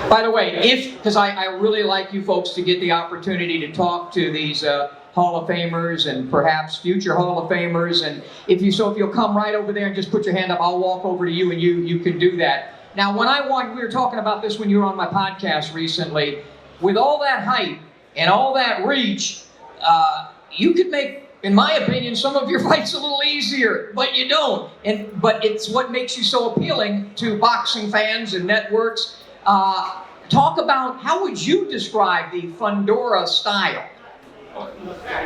By the way, because I really like you folks to get the opportunity to talk to these Hall of Famers and perhaps future Hall of Famers, and if you'll come right over there and just put your hand up, I'll walk over to you and you can do that. Now, we were talking about this when you were on my podcast recently. With all that hype and all that reach, you could make, in my opinion, some of your fights a little easier, but you don't. But it's what makes you so appealing to boxing fans and networks. Talk about, how would you describe the Fundora style?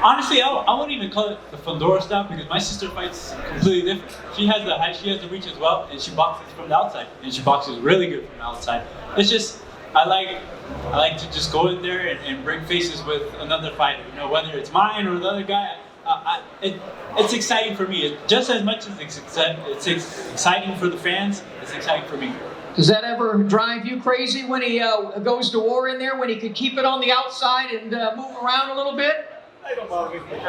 Honestly, I wouldn't even call it the Fundora style because my sister fights completely different. She has the height, she has the reach as well, and she boxes from the outside, and she boxes really good from the outside. It's just, I like to just go in there and break faces with another fighter. You know, whether it's mine or the other guy. It's exciting for me. Just as much as it's exciting for the fans, it's exciting for me. Does that ever drive you crazy when he goes to war in there, when he could keep it on the outside and move around a little bit?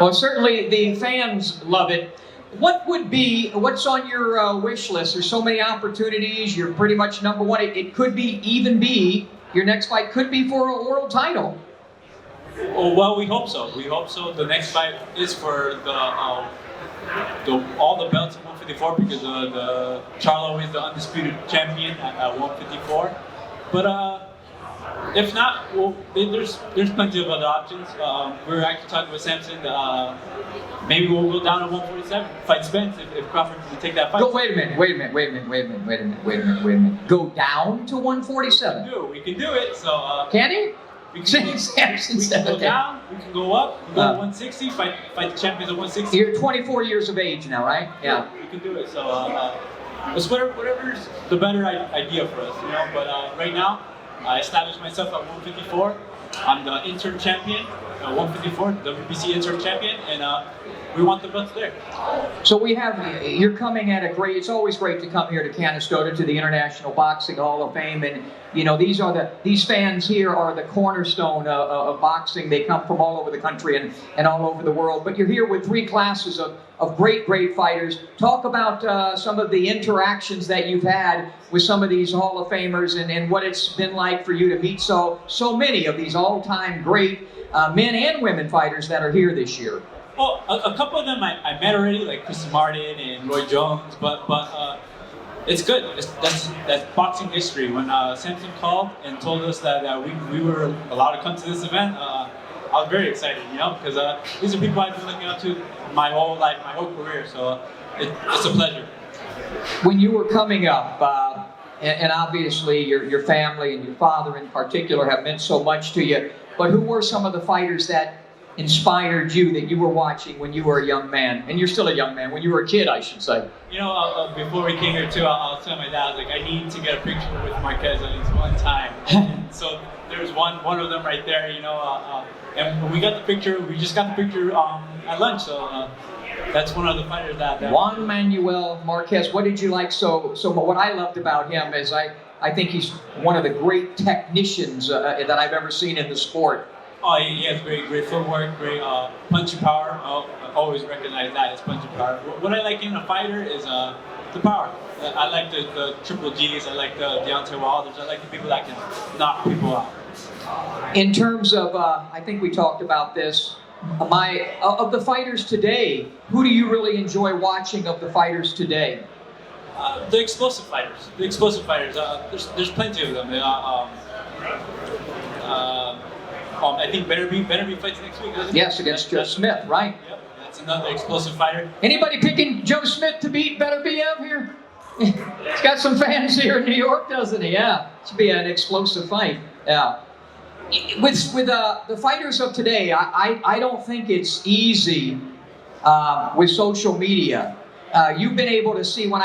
Well, certainly the fans love it. What's on your wish list? There's so many opportunities. You're pretty much number one. It could be, your next fight could be for a world title. Oh, well, we hope so. We hope so. The next fight is for all the belts at 154 because the Charlo is the undisputed champion at 154. But if not, well, there's plenty of other options. We're actually talking with Samson. Maybe we'll go down to 147, fight Spence if Crawford can take that fight. Wait a minute. Go down to 147. We can do it. So can he? We can go down, we can go up, we can go to 160, fight the champions at 160. You're 24 years of age now, right? Yeah. We can do it. So it's whatever's the better idea for us, you know. But right now, I established myself at 154. I'm the interim champion, 154, WBC interim champion, and we want the belts there. So you're coming at it's always great to come here to Canastota, to the International Boxing Hall of Fame, and you know, these fans here are the cornerstone of boxing. They come from all over the country and all over the world, but you're here with three classes of great fighters. Talk about some of the interactions that you've had with some of these Hall of Famers and what it's been like for you to meet so many of these all-time great men and women fighters that are here this year. Well, a couple of them I met already, like Chris Martin and Roy Jones, but it's good. That's boxing history. When Samson called and told us that we were allowed to come to this event, I was very excited, you know, because these are people I've been looking up to my whole life, my whole career, so it's a pleasure. When you were coming up, and obviously your family and your father in particular have meant so much to you, but who were some of the fighters that inspired you that you were watching when you were a young man? And you're still a young man, when you were a kid, I should say. You know, before we came here too, I was telling my dad, I was like, I need to get a picture with Marquez at least one time. So there's one of them right there, you know, and when we got the picture, we just got the picture at lunch, so that's one of the fighters that Juan Manuel Marquez. What did you like so what I loved about him is I think he's one of the great technicians that I've ever seen in the sport. Oh, he has great footwork, great punching power. I'll always recognize that as punching power. What I like in a fighter is the power. I like the triple Gs. I like the Deontay Wilders. I like the people that can knock people out. In terms of, I think we talked about this. Of the fighters today, who do you really enjoy watching of the fighters today? The explosive fighters. There's plenty of them. I think Better Be fights next week. Yes, against Joe Smith, right? Yep, that's another explosive fighter. Anybody picking Joe Smith to beat Better Be up here? He's got some fans here in New York, doesn't he? Yeah, it should be an explosive fight. Yeah. With the fighters of today, I don't think it's easy with social media. You've been able to see when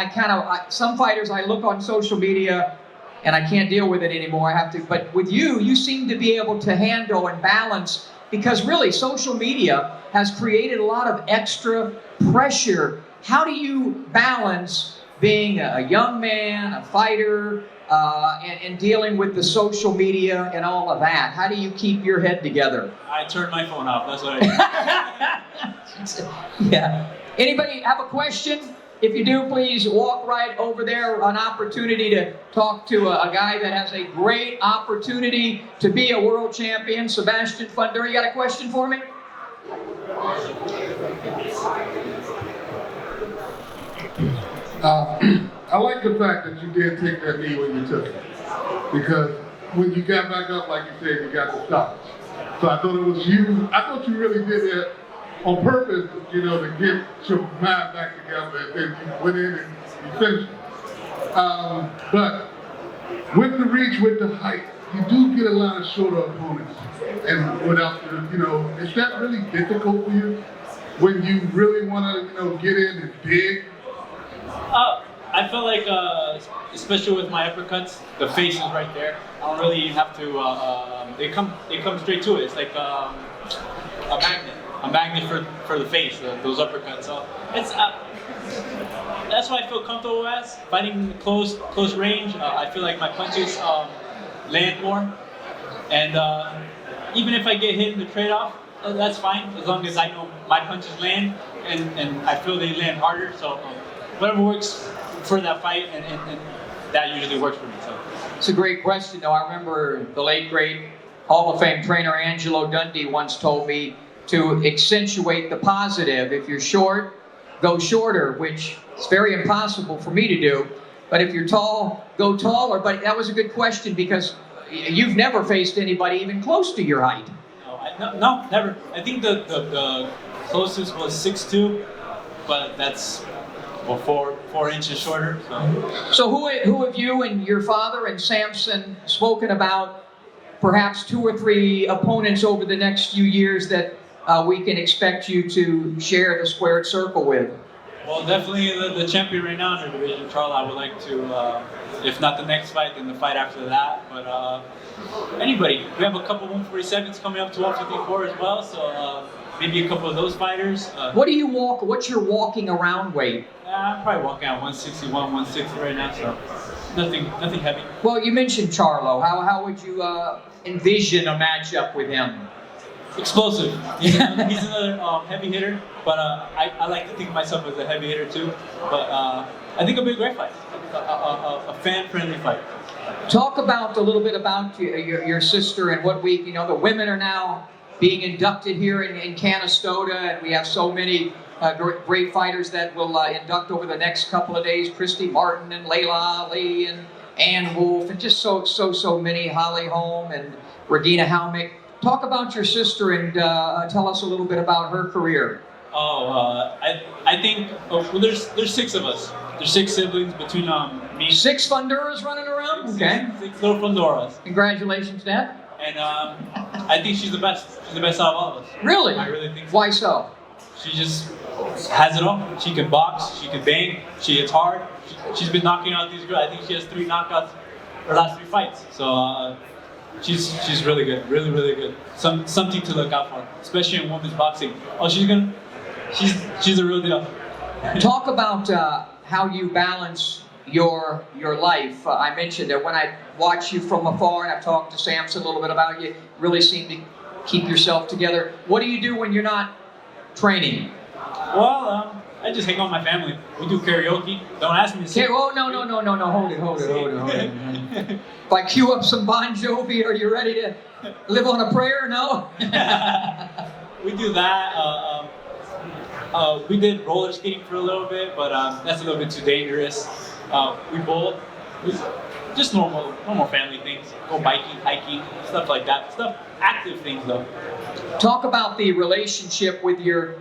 some fighters I look on social media and I can't deal with it anymore. I have to. But with you seem to be able to handle and balance, because really social media has created a lot of extra pressure. How do you balance being a young man, a fighter, and dealing with the social media and all of that? How do you keep your head together? I turn my phone off. That's what I do. Yeah. Anybody have a question? If you do, please walk right over there. An opportunity to talk to a guy that has a great opportunity to be a world champion, Sebastian Fundora. You got a question for me? I like the fact that you did take that knee when you took it, because when you got back up, like you said, you got the stoppage. So I thought it was you. I thought you really did that on purpose, you know, to get your mind back together, and then you went in and you finished it. But with the reach, with the height, you do get a lot of shorter opponents, and without the, you know, is that really difficult for you when you really want to, you know, get in and dig? I feel like, especially with my uppercuts, the face is right there. I don't really have to. They come straight to it. It's like a magnet for the face. Those uppercuts. So it's that's why I feel comfortable as fighting close range. I feel like my punches land more, and even if I get hit in the trade-off, that's fine as long as I know my punches land and I feel they land harder. So whatever works for that fight, and that usually works for me. So It's a great question, though. I remember the late, great Hall of Fame trainer Angelo Dundee once told me to accentuate the positive. If you're short, go shorter, which is very impossible for me to do. But if you're tall, go taller. But that was a good question because you've never faced anybody even close to your height. No, never. I think the closest was 6'2", but that's 4 inches shorter. So who have you and your father and Samson spoken about perhaps 2 or 3 opponents over the next few years that we can expect you to share the squared circle with? Well, definitely the champion right now in the division, Charlo. I would like to, if not the next fight, then the fight after that. But anybody. We have a couple 147s coming up to 154 as well, so maybe a couple of those fighters. What's your walking around weight? I'm probably walking at 161, 160 right now, so nothing heavy. Well, you mentioned Charlo. How would you envision a matchup with him? Explosive. He's another heavy hitter, but I like to think of myself as a heavy hitter too. But I think it'll be a great fight, a fan-friendly fight. Talk about a little bit about your sister and what week. You know, the women are now being inducted here in Canastota, and we have so many great fighters that will induct over the next couple of days. Christy Martin and Layla Ali and Ann Wolf, and just so many. Holly Holm and Regina Halmick. Talk about your sister and tell us a little bit about her career. I think well, there's 6 of us. There's 6 siblings between me. 6 Fundoras running around? Okay. 6 little Fundoras. Congratulations, Dad. And I think she's the best. She's the best out of all of us. Really? I really think so. Why so? She just has it all. She can box, she can bang, she hits hard. She's been knocking out these girls. I think she has 3 knockouts her last 3 fights. So she's really good, really good. Something to look out for, especially in women's boxing. Oh, she's a real deal. Talk about how you balance your life. I mentioned that when I watch you from afar, and I've talked to Samson a little bit about you, really seem to keep yourself together. What do you do when you're not training? Well, I just hang out with my family. We do karaoke. Don't ask me to sing. Okay, oh, no. Hold it. If I cue up some Bon Jovi, are you ready to live on a prayer? No? We do that. We did roller skating for a little bit, but that's a little bit too dangerous. We bowl. Just normal family things. Go biking, hiking, stuff like that. Active things though. Talk about the relationship with your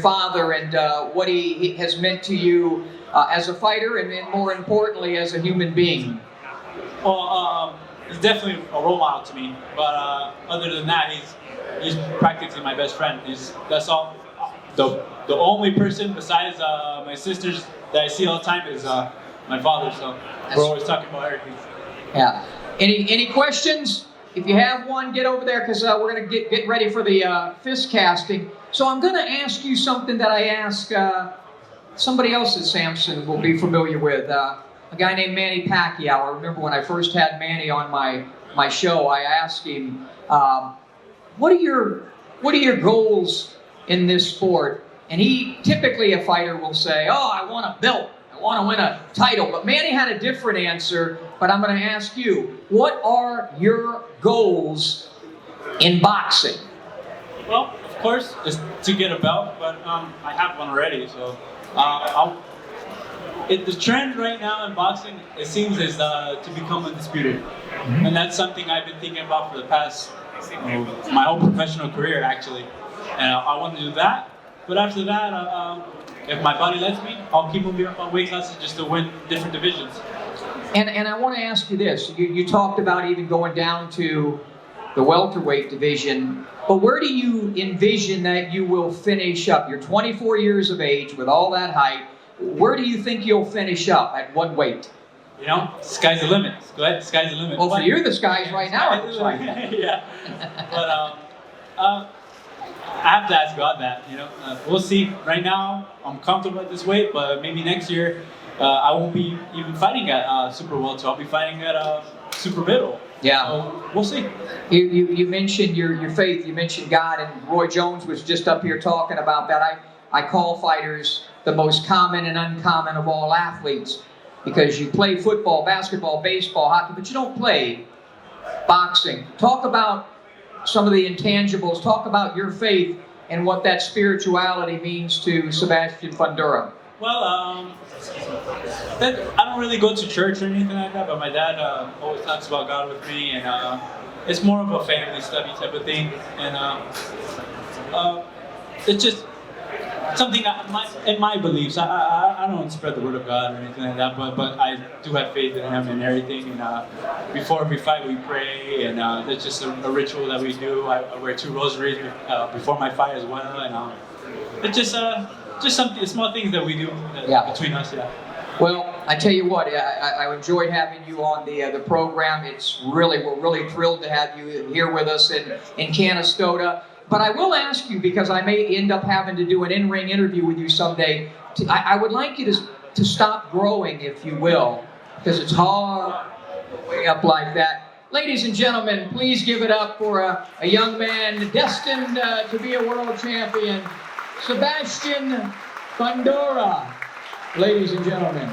father and what he has meant to you as a fighter and then more importantly as a human being. Well, he's definitely a role model to me, but other than that, he's practically my best friend. That's all. The only person besides my sisters that I see all the time is my father. So we're always talking about everything. Yeah. Any questions? If you have one, get over there because we're going to get ready for the fist casting. So I'm going to ask you something that I ask somebody else that Samson will be familiar with. A guy named Manny Pacquiao. I remember when I first had Manny on my show, I asked him, what are your goals in this sport? And typically a fighter will say, oh, I want a belt. I want to win a title. But Manny had a different answer, but I'm going to ask you, what are your goals in boxing? Well, of course, it's to get a belt, but I have one already. So the trend right now in boxing, it seems, is to become undisputed. Mm-hmm. And that's something I've been thinking about for the past, my whole professional career, actually. And I want to do that. But after that, if my body lets me, I'll keep moving up on weight classes just to win different divisions. And I want to ask you this. You talked about even going down to the welterweight division. But where do you envision that you will finish up? You're 24 years of age with all that height. Where do you think you'll finish up? At what weight? You know, sky's the limit. Go ahead, sky's the limit. Well, for you, the sky's right now, it looks like. Yeah. But I have to ask God that, you know. We'll see. Right now, I'm comfortable at this weight, but maybe next year, I won't be even fighting at super welter. I'll be fighting at super middle. Yeah. So we'll see. You mentioned your faith. You mentioned God, and Roy Jones was just up here talking about that. I call fighters the most common and uncommon of all athletes because you play football, basketball, baseball, hockey, but you don't play boxing. Talk about some of the intangibles. Talk about your faith and what that spirituality means to Sebastian Fundora. Well, I don't really go to church or anything like that, but my dad always talks about God with me, and it's more of a family study type of thing, and it's just something in my beliefs. I don't spread the word of God or anything like that, but I do have faith in Him and everything. And before every fight, we pray, and it's just a ritual that we do. I wear 2 rosaries before my fight as well, and it's just something, small things that we do between us. Yeah. Well, I tell you what, I enjoyed having you on the program. We're really thrilled to have you here with us in Canastota. But I will ask you, because I may end up having to do an in-ring interview with you someday, I would like you to stop growing, if you will, because it's hard way up like that. Ladies and gentlemen, please give it up for a young man destined to be a world champion, Sebastian Fundora. Ladies and gentlemen.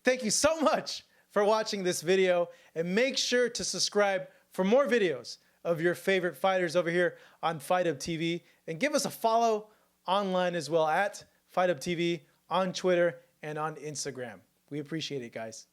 Thank you so much for watching this video, and make sure to subscribe for more videos of your favorite fighters over here on Fight Up TV, and give us a follow online as well at Fight Up TV on Twitter and on Instagram. We appreciate it, guys.